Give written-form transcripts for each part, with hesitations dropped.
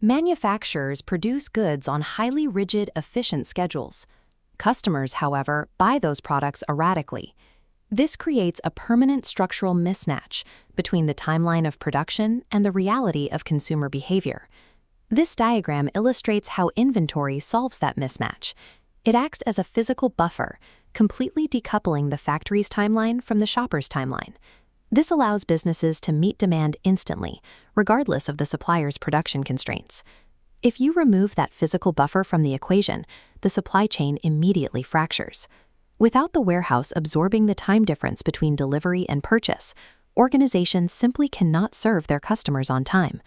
Manufacturers produce goods on highly rigid, efficient schedules. Customers, however, buy those products erratically. This creates a permanent structural mismatch between the timeline of production and the reality of consumer behavior. This diagram illustrates how inventory solves that mismatch. It acts as a physical buffer, completely decoupling the factory's timeline from the shopper's timeline. This allows businesses to meet demand instantly, regardless of the supplier's production constraints. If you remove that physical buffer from the equation, the supply chain immediately fractures. Without the warehouse absorbing the time difference between delivery and purchase, organizations simply cannot serve their customers on time.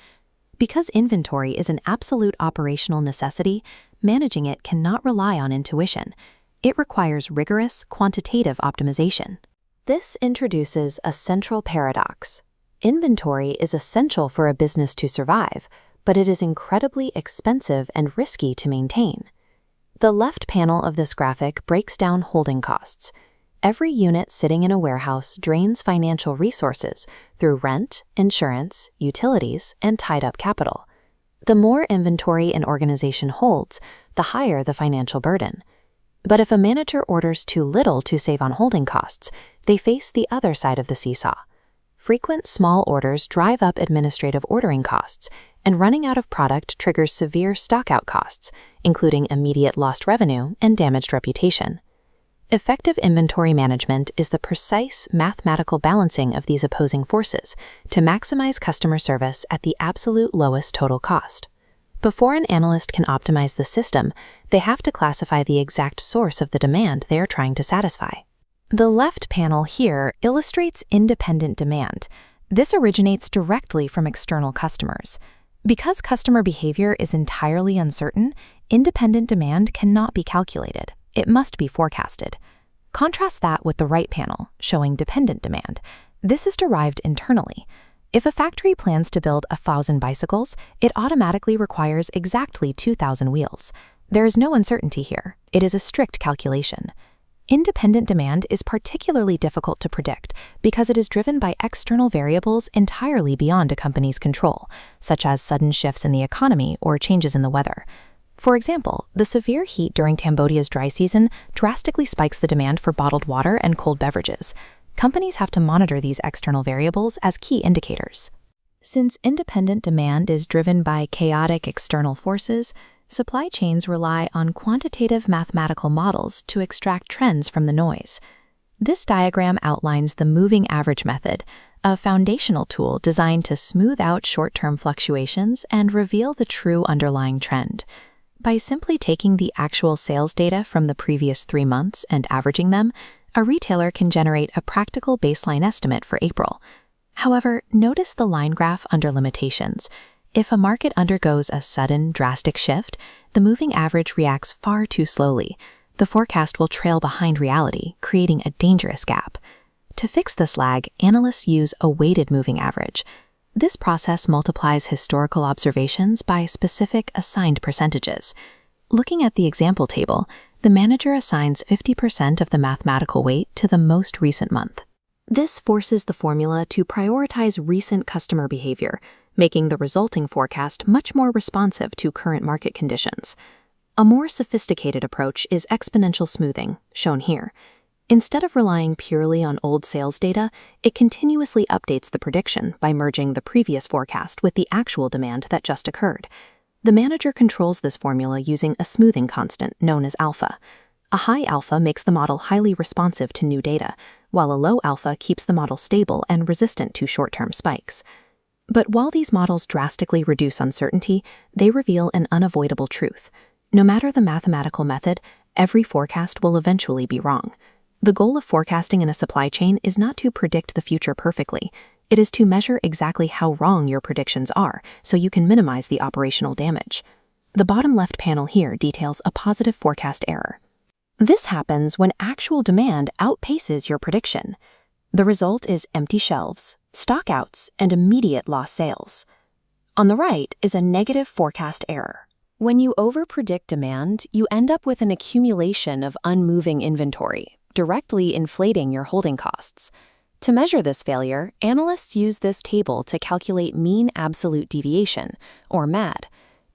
Because inventory is an absolute operational necessity, managing it cannot rely on intuition. It requires rigorous, quantitative optimization. This introduces a central paradox. Inventory is essential for a business to survive, but it is incredibly expensive and risky to maintain. The left panel of this graphic breaks down holding costs. Every unit sitting in a warehouse drains financial resources through rent, insurance, utilities, and tied-up capital. The more inventory an organization holds, the higher the financial burden. But if a manager orders too little to save on holding costs, they face the other side of the seesaw. Frequent small orders drive up administrative ordering costs, and running out of product triggers severe stockout costs, including immediate lost revenue and damaged reputation. Effective inventory management is the precise mathematical balancing of these opposing forces to maximize customer service at the absolute lowest total cost. Before an analyst can optimize the system, they have to classify the exact source of the demand they are trying to satisfy. The left panel here illustrates independent demand. This originates directly from external customers. Because customer behavior is entirely uncertain, independent demand cannot be calculated. It must be forecasted. Contrast that with the right panel, showing dependent demand. This is derived internally. If a factory plans to build 1,000 bicycles, it automatically requires exactly 2,000 wheels. There is no uncertainty here. It is a strict calculation. Independent demand is particularly difficult to predict because it is driven by external variables entirely beyond a company's control, such as sudden shifts in the economy or changes in the weather. For example, the severe heat during Cambodia's dry season drastically spikes the demand for bottled water and cold beverages. Companies have to monitor these external variables as key indicators. Since independent demand is driven by chaotic external forces, supply chains rely on quantitative mathematical models to extract trends from the noise. This diagram outlines the moving average method, a foundational tool designed to smooth out short-term fluctuations and reveal the true underlying trend. By simply taking the actual sales data from the previous 3 months and averaging them, a retailer can generate a practical baseline estimate for April. However, notice the line graph under limitations. If a market undergoes a sudden, drastic shift, the moving average reacts far too slowly. The forecast will trail behind reality, creating a dangerous gap. To fix this lag, analysts use a weighted moving average. This process multiplies historical observations by specific assigned percentages. Looking at the example table, the manager assigns 50% of the mathematical weight to the most recent month. This forces the formula to prioritize recent customer behavior, making the resulting forecast much more responsive to current market conditions. A more sophisticated approach is exponential smoothing, shown here. Instead of relying purely on old sales data, it continuously updates the prediction by merging the previous forecast with the actual demand that just occurred. The manager controls this formula using a smoothing constant known as alpha. A high alpha makes the model highly responsive to new data, while a low alpha keeps the model stable and resistant to short-term spikes. But while these models drastically reduce uncertainty, they reveal an unavoidable truth. No matter the mathematical method, every forecast will eventually be wrong. The goal of forecasting in a supply chain is not to predict the future perfectly. It is to measure exactly how wrong your predictions are, so you can minimize the operational damage. The bottom left panel here details a positive forecast error. This happens when actual demand outpaces your prediction. The result is empty shelves, stockouts, and immediate lost sales. On the right is a negative forecast error. When you overpredict demand, you end up with an accumulation of unmoving inventory, directly inflating your holding costs. To measure this failure, analysts use this table to calculate mean absolute deviation, or MAD.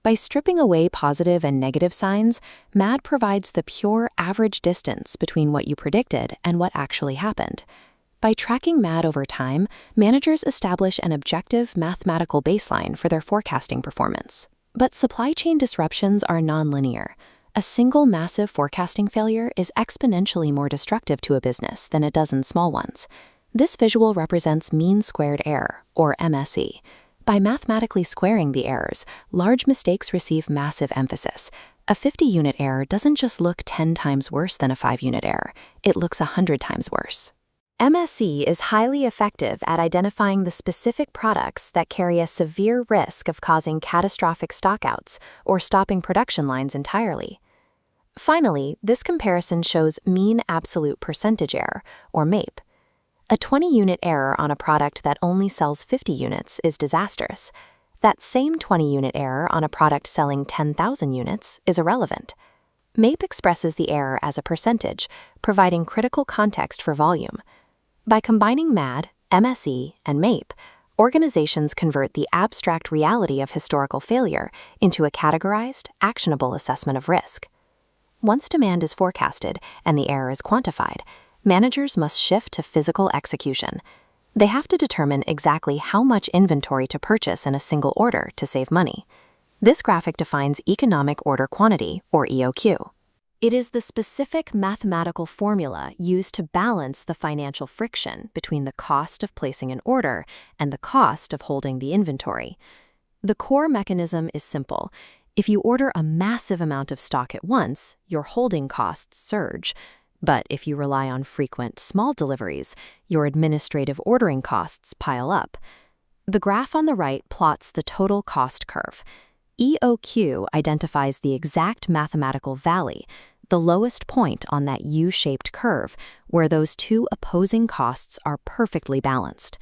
By stripping away positive and negative signs, MAD provides the pure average distance between what you predicted and what actually happened. By tracking MAD over time, managers establish an objective mathematical baseline for their forecasting performance. But supply chain disruptions are nonlinear. A single massive forecasting failure is exponentially more destructive to a business than a dozen small ones. This visual represents mean squared error, or MSE. By mathematically squaring the errors, large mistakes receive massive emphasis. A 50-unit error doesn't just look 10 times worse than a 5-unit error, it looks 100 times worse. MSE is highly effective at identifying the specific products that carry a severe risk of causing catastrophic stockouts or stopping production lines entirely. Finally, this comparison shows mean absolute percentage error, or MAPE. A 20-unit error on a product that only sells 50 units is disastrous. That same 20-unit error on a product selling 10,000 units is irrelevant. MAPE expresses the error as a percentage, providing critical context for volume. By combining MAD, MSE, and MAPE, organizations convert the abstract reality of historical failure into a categorized, actionable assessment of risk. Once demand is forecasted and the error is quantified, managers must shift to physical execution. They have to determine exactly how much inventory to purchase in a single order to save money. This graphic defines economic order quantity, or EOQ. It is the specific mathematical formula used to balance the financial friction between the cost of placing an order and the cost of holding the inventory. The core mechanism is simple. If you order a massive amount of stock at once, your holding costs surge. But if you rely on frequent, small deliveries, your administrative ordering costs pile up. The graph on the right plots the total cost curve. EOQ identifies the exact mathematical valley, the lowest point on that U-shaped curve, where those two opposing costs are perfectly balanced.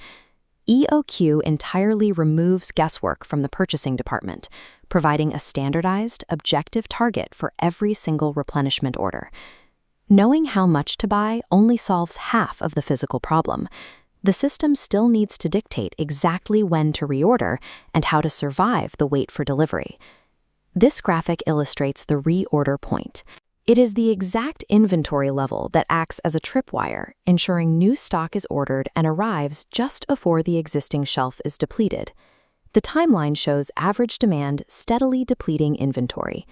EOQ entirely removes guesswork from the purchasing department, providing a standardized, objective target for every single replenishment order. Knowing how much to buy only solves half of the physical problem. The system still needs to dictate exactly when to reorder and how to survive the wait for delivery. This graphic illustrates the reorder point. It is the exact inventory level that acts as a tripwire, ensuring new stock is ordered and arrives just before the existing shelf is depleted. The timeline shows average demand steadily depleting inventory.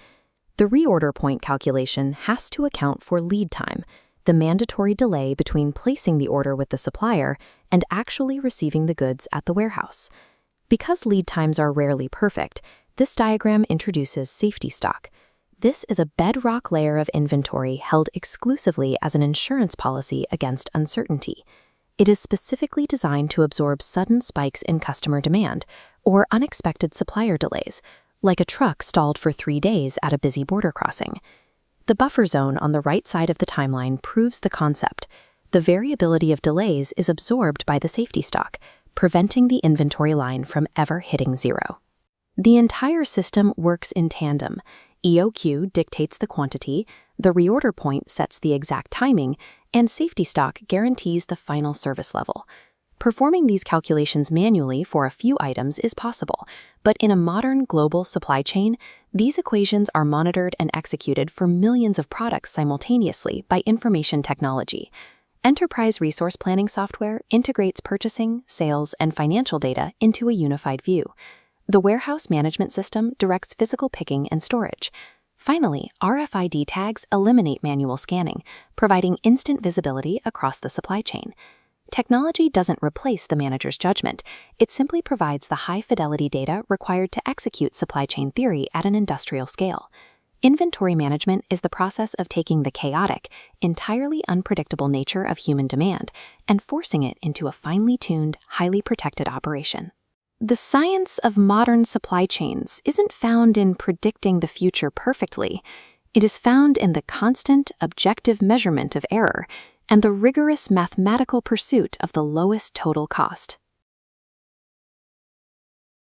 The reorder point calculation has to account for lead time, the mandatory delay between placing the order with the supplier and actually receiving the goods at the warehouse. Because lead times are rarely perfect, this diagram introduces safety stock. This is a bedrock layer of inventory held exclusively as an insurance policy against uncertainty. It is specifically designed to absorb sudden spikes in customer demand or unexpected supplier delays, like a truck stalled for 3 days at a busy border crossing. The buffer zone on the right side of the timeline proves the concept. The variability of delays is absorbed by the safety stock, preventing the inventory line from ever hitting zero. The entire system works in tandem. EOQ dictates the quantity, the reorder point sets the exact timing, and safety stock guarantees the final service level. Performing these calculations manually for a few items is possible, but in a modern global supply chain, these equations are monitored and executed for millions of products simultaneously by information technology. Enterprise resource planning software integrates purchasing, sales, and financial data into a unified view. The warehouse management system directs physical picking and storage. Finally, RFID tags eliminate manual scanning, providing instant visibility across the supply chain. Technology doesn't replace the manager's judgment. It simply provides the high-fidelity data required to execute supply chain theory at an industrial scale. Inventory management is the process of taking the chaotic, entirely unpredictable nature of human demand and forcing it into a finely tuned, highly protected operation. The science of modern supply chains isn't found in predicting the future perfectly. It is found in the constant, objective measurement of error and the rigorous mathematical pursuit of the lowest total cost.